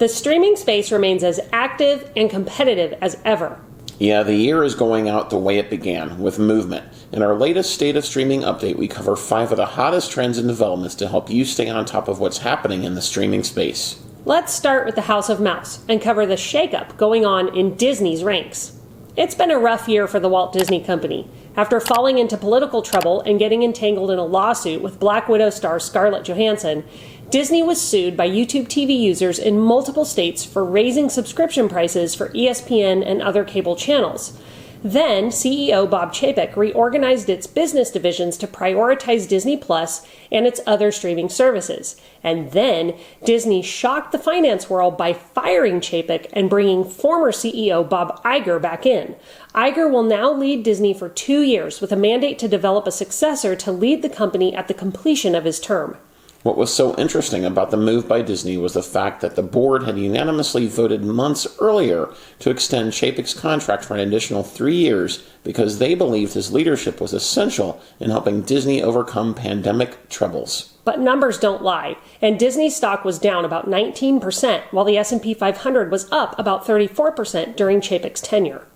The streaming space remains as active and competitive as ever. Yeah, the year is going out the way it began, with movement. In our latest State of Streaming update, we cover 5 of the hottest trends and developments to help you stay on top of what's happening in the streaming space. Let's start with the House of Mouse and cover the shakeup going on in Disney's ranks. It's been a rough year for the Walt Disney Company. After falling into political trouble and getting entangled in a lawsuit with Black Widow star Scarlett Johansson, Disney was sued by YouTube TV users in multiple states for raising subscription prices for ESPN and other cable channels. Then, CEO Bob Chapek reorganized its business divisions to prioritize Disney Plus and its other streaming services. And then, Disney shocked the finance world by firing Chapek and bringing former CEO Bob Iger back in. Iger will now lead Disney for 2 years with a mandate to develop a successor to lead the company at the completion of his term. What was so interesting about the move by Disney was the fact that the board had unanimously voted months earlier to extend Chapek's contract for an additional 3 years because they believed his leadership was essential in helping Disney overcome pandemic troubles. But numbers don't lie, and Disney stock was down about 19%, while the S&P 500 was up about 34% during Chapek's tenure.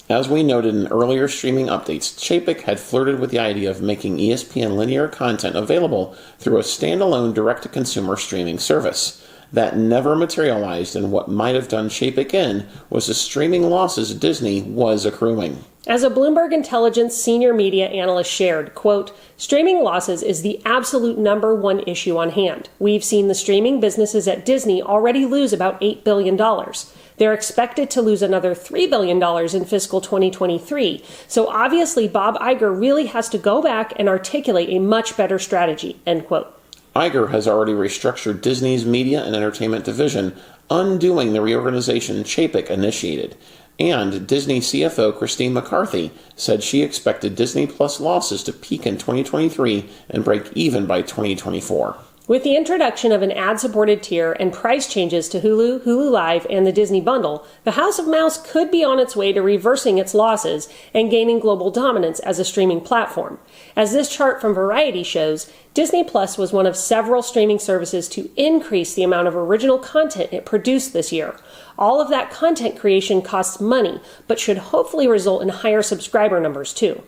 As we noted in earlier streaming updates, Chapek had flirted with the idea of making ESPN linear content available through a standalone direct-to-consumer streaming service. That never materialized, and what might have done Chapek in was the streaming losses Disney was accruing. As a Bloomberg Intelligence senior media analyst shared, quote, "Streaming losses is the absolute #1 issue on hand. We've seen the streaming businesses at Disney already lose about $8 billion. They're expected to lose another $3 billion in fiscal 2023. So obviously Bob Iger really has to go back and articulate a much better strategy," end quote. Iger has already restructured Disney's media and entertainment division, undoing the reorganization Chapek initiated. And Disney CFO Christine McCarthy said she expected Disney Plus losses to peak in 2023 and break even by 2024. With the introduction of an ad-supported tier and price changes to Hulu, Hulu Live, and the Disney Bundle, the House of Mouse could be on its way to reversing its losses and gaining global dominance as a streaming platform. As this chart from Variety shows, Disney Plus was one of several streaming services to increase the amount of original content it produced this year. All of that content creation costs money, but should hopefully result in higher subscriber numbers too.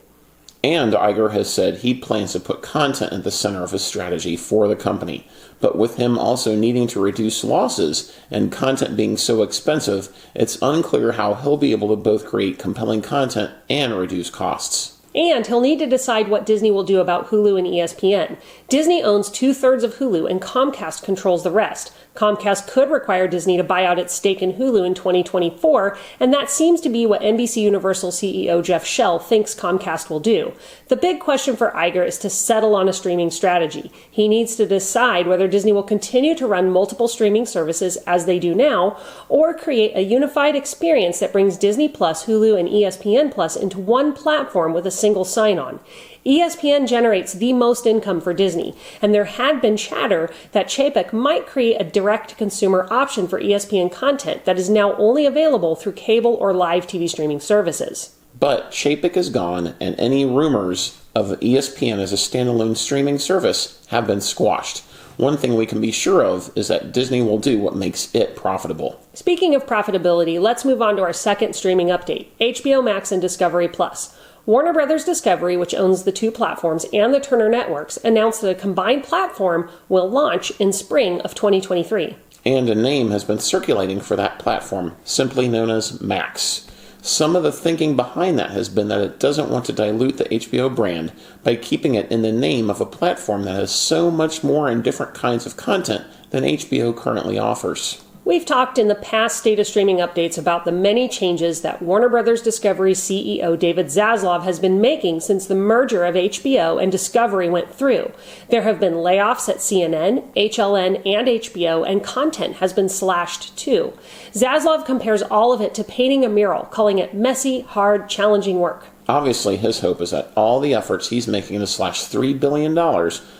And Iger has said he plans to put content at the center of his strategy for the company. But with him also needing to reduce losses and content being so expensive, it's unclear how he'll be able to both create compelling content and reduce costs. And he'll need to decide what Disney will do about Hulu and ESPN. Disney owns 2/3 of Hulu and Comcast controls the rest. Comcast could require Disney to buy out its stake in Hulu in 2024, and that seems to be what NBC Universal CEO Jeff Shell thinks Comcast will do. The big question for Iger is to settle on a streaming strategy. He needs to decide whether Disney will continue to run multiple streaming services as they do now, or create a unified experience that brings Disney Plus, Hulu, and ESPN Plus into one platform with a single sign-on. ESPN generates the most income for Disney, and there had been chatter that Chapek might create a direct-to-consumer option for ESPN content that is now only available through cable or live TV streaming services. But Chapek is gone, and any rumors of ESPN as a standalone streaming service have been squashed. One thing we can be sure of is that Disney will do what makes it profitable. Speaking of profitability, let's move on to our second streaming update, HBO Max and Discovery Plus. Warner Bros. Discovery, which owns the two platforms, and the Turner Networks, announced that a combined platform will launch in spring of 2023. And a name has been circulating for that platform, simply known as Max. Some of the thinking behind that has been that it doesn't want to dilute the HBO brand by keeping it in the name of a platform that has so much more and different kinds of content than HBO currently offers. We've talked in the past State of Streaming updates about the many changes that Warner Bros. Discovery CEO David Zaslav has been making since the merger of HBO and Discovery went through. There have been layoffs at CNN, HLN, and HBO, and content has been slashed too. Zaslav compares all of it to painting a mural, calling it messy, hard, challenging work. Obviously, his hope is that all the efforts he's making to slash $3 billion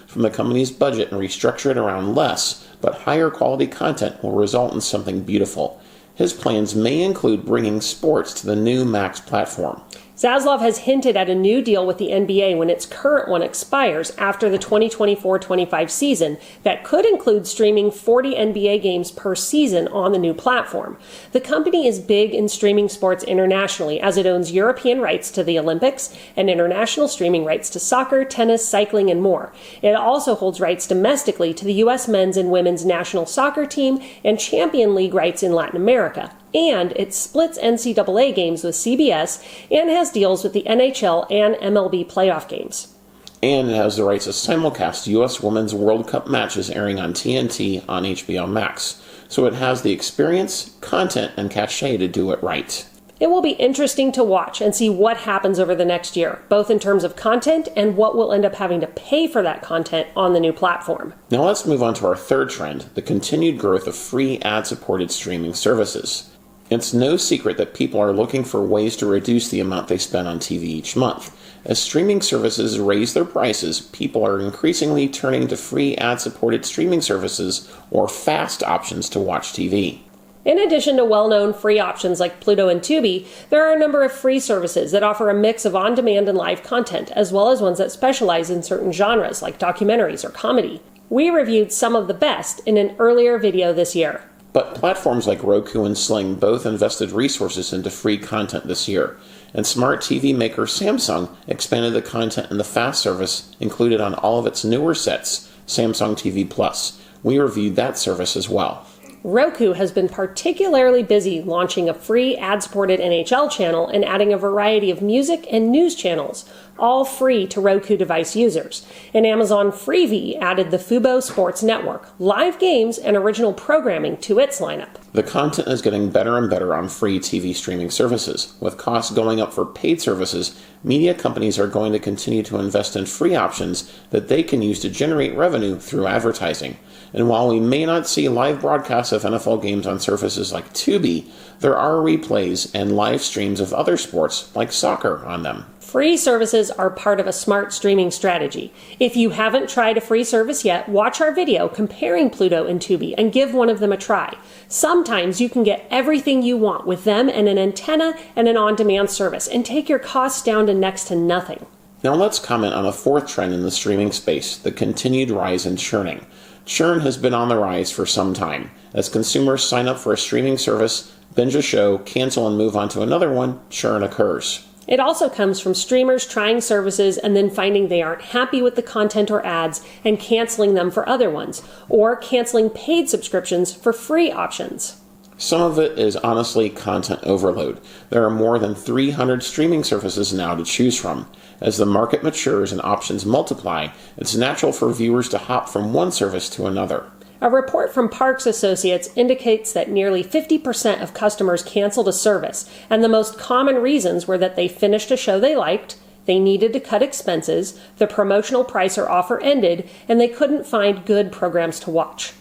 from the company's budget and restructure it around less, but higher quality content will result in something beautiful. His plans may include bringing sports to the new Max platform. Zaslav has hinted at a new deal with the NBA when its current one expires after the 2024-25 season that could include streaming 40 NBA games per season on the new platform. The company is big in streaming sports internationally as it owns European rights to the Olympics and international streaming rights to soccer, tennis, cycling, and more. It also holds rights domestically to the U.S. men's and women's national soccer team and Champion League rights in Latin America. And it splits NCAA games with CBS and has deals with the NHL and MLB playoff games. And it has the rights to simulcast U.S. Women's World Cup matches airing on TNT on HBO Max. So it has the experience, content, and cachet to do it right. It will be interesting to watch and see what happens over the next year, both in terms of content and what we'll end up having to pay for that content on the new platform. Now let's move on to our third trend, the continued growth of free ad-supported streaming services. It's no secret that people are looking for ways to reduce the amount they spend on TV each month. As streaming services raise their prices, people are increasingly turning to free ad-supported streaming services or FAST options to watch TV. In addition to well-known free options like Pluto and Tubi, there are a number of free services that offer a mix of on-demand and live content, as well as ones that specialize in certain genres like documentaries or comedy. We reviewed some of the best in an earlier video this year. But platforms like Roku and Sling both invested resources into free content this year, and smart TV maker Samsung expanded the content in the FAST service included on all of its newer sets, Samsung TV Plus. We reviewed that service as well. Roku has been particularly busy launching a free ad-supported NHL channel and adding a variety of music and news channels, all free to Roku device users. And Amazon Freevee added the Fubo Sports Network, live games, and original programming to its lineup. The content is getting better and better on free TV streaming services. With costs going up for paid services, media companies are going to continue to invest in free options that they can use to generate revenue through advertising. And while we may not see live broadcasts of NFL games on services like Tubi, there are replays and live streams of other sports like soccer on them. Free services are part of a smart streaming strategy. If you haven't tried a free service yet, watch our video comparing Pluto and Tubi and give one of them a try. Sometimes you can get everything you want with them and an antenna and an on-demand service and take your costs down to next to nothing. Now let's comment on a fourth trend in the streaming space, the continued rise in churning. Churn has been on the rise for some time. As consumers sign up for a streaming service, binge a show, cancel and move on to another one, churn occurs. It also comes from streamers trying services and then finding they aren't happy with the content or ads and canceling them for other ones, or canceling paid subscriptions for free options. Some of it is honestly content overload. There are more than 300 streaming services now to choose from. As the market matures and options multiply, it's natural for viewers to hop from one service to another. A report from Parks Associates indicates that nearly 50% of customers canceled a service, and the most common reasons were that they finished a show they liked, they needed to cut expenses, the promotional price or offer ended, and they couldn't find good programs to watch.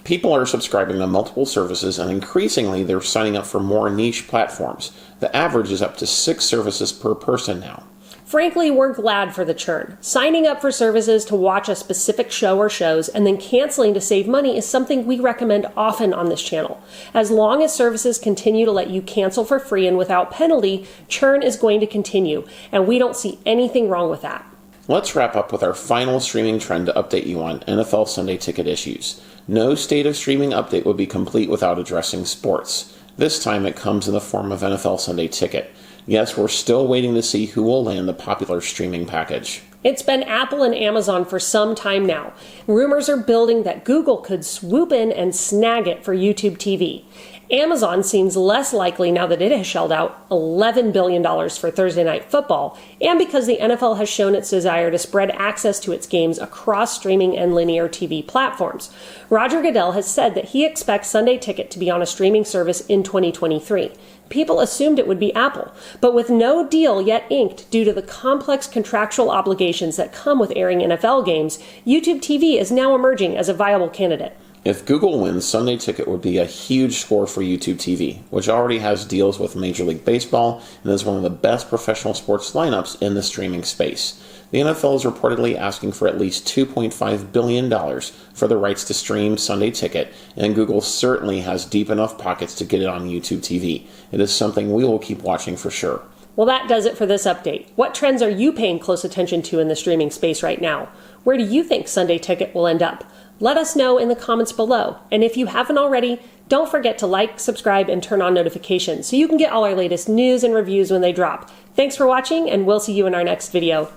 People are subscribing to multiple services, and increasingly they're signing up for more niche platforms. The average is up to 6 services per person now. Frankly, we're glad for the churn. Signing up for services to watch a specific show or shows and then canceling to save money is something we recommend often on this channel. As long as services continue to let you cancel for free and without penalty, churn is going to continue, and we don't see anything wrong with that. Let's wrap up with our final streaming trend to update you on NFL Sunday Ticket issues. No state of streaming update would be complete without addressing sports. This time it comes in the form of NFL Sunday Ticket. Yes, we're still waiting to see who will land the popular streaming package. It's been Apple and Amazon for some time now. Rumors are building that Google could swoop in and snag it for YouTube TV. Amazon seems less likely now that it has shelled out $11 billion for Thursday Night Football, and because the NFL has shown its desire to spread access to its games across streaming and linear TV platforms. Roger Goodell has said that he expects Sunday Ticket to be on a streaming service in 2023. People assumed it would be Apple, but with no deal yet inked due to the complex contractual obligations that come with airing NFL games, YouTube TV is now emerging as a viable candidate. If Google wins, Sunday Ticket would be a huge score for YouTube TV, which already has deals with Major League Baseball and is one of the best professional sports lineups in the streaming space. The NFL is reportedly asking for at least $2.5 billion for the rights to stream Sunday Ticket, and Google certainly has deep enough pockets to get it on YouTube TV. It is something we will keep watching for sure. Well, that does it for this update. What trends are you paying close attention to in the streaming space right now? Where do you think Sunday Ticket will end up? Let us know in the comments below. And if you haven't already, don't forget to like, subscribe, and turn on notifications so you can get all our latest news and reviews when they drop. Thanks for watching, and we'll see you in our next video.